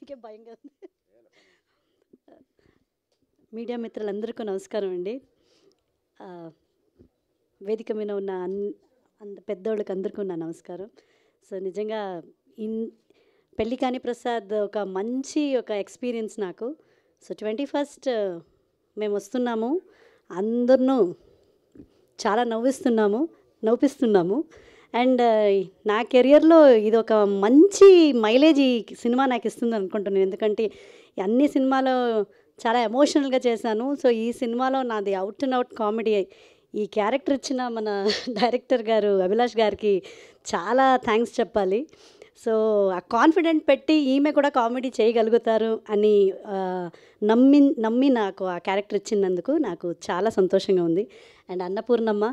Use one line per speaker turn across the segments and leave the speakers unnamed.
అందుకే భయంగా ఉంది. మీడియా మిత్రులందరికీ నమస్కారం అండి. వేదిక మీద ఉన్న అంత పెద్దోళ్ళకి అందరికీ నా నమస్కారం. సో నిజంగా పెళ్ళి కాని ప్రసాద్ ఒక మంచి ఎక్స్పీరియన్స్ నాకు. సో 21st మేము వస్తున్నాము, అందరినూ చాలా నవ్విస్తున్నాము. అండ్ నా కెరియర్లో ఇది ఒక మంచి మైలేజ్ ఈ సినిమా నాకు ఇస్తుంది అనుకుంటున్నాను. ఎందుకంటే అన్ని సినిమాలో చాలా ఎమోషనల్గా చేశాను. సో ఈ సినిమాలో నాది అవుట్ అండ్ అవుట్ కామెడీ. ఈ క్యారెక్టర్ ఇచ్చిన మన డైరెక్టర్ గారు అభిలాష్ గారికి చాలా థ్యాంక్స్ చెప్పాలి. సో ఆ కాన్ఫిడెంట్ పెట్టి ఈమె కూడా కామెడీ చేయగలుగుతారు అని నమ్మి నాకు ఆ క్యారెక్టర్ ఇచ్చినందుకు నాకు చాలా సంతోషంగా ఉంది. అండ్ అన్నపూర్ణమ్మ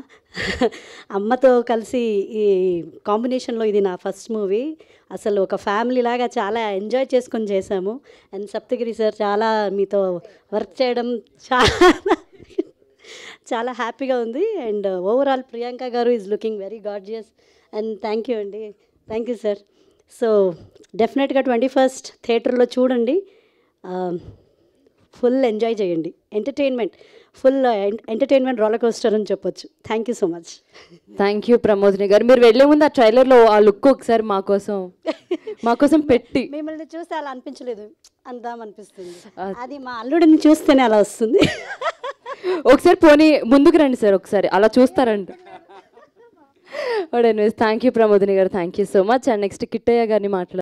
అమ్మతో కలిసి ఈ కాంబినేషన్లో ఇది నా ఫస్ట్ మూవీ. అసలు ఒక ఫ్యామిలీ లాగా చాలా ఎంజాయ్ చేసుకొని చేశాము. అండ్ సప్తగిరి సార్ చాలా మీతో వర్క్ చేయడం చాలా హ్యాపీగా ఉంది. అండ్ ఓవరాల్ ప్రియాంక గారు is looking very gorgeous. And thank you అండి, థ్యాంక్ యూ సార్. సో డెఫినెట్గా 21st థియేటర్లో చూడండి, ఫుల్ ఎంజాయ్ చేయండి. ఫుల్ ఎంటర్టైన్మెంట్ రోలర్ కోస్టర్ అని చెప్పొచ్చు. Thank you so much.
Thank you Pramodini గారు. మీరు వెళ్ళే ముందు ఆ ట్రైలర్లో ఆ లుక్ ఒకసారి మాకోసం పెట్టి
మిమ్మల్ని చూస్తే అలా అనిపించలేదు, అందామనిపిస్తుంది. అది మా అల్లుడిని చూస్తేనే అలా వస్తుంది.
ఒకసారి పోనీ ముందుకు రండి సార్, ఒకసారి అలా చూస్తారంట. థ్యాంక్ యూ ప్రమోదిని గారు, thank you so much. And next Kittayya గారిని మాట్లాడారు.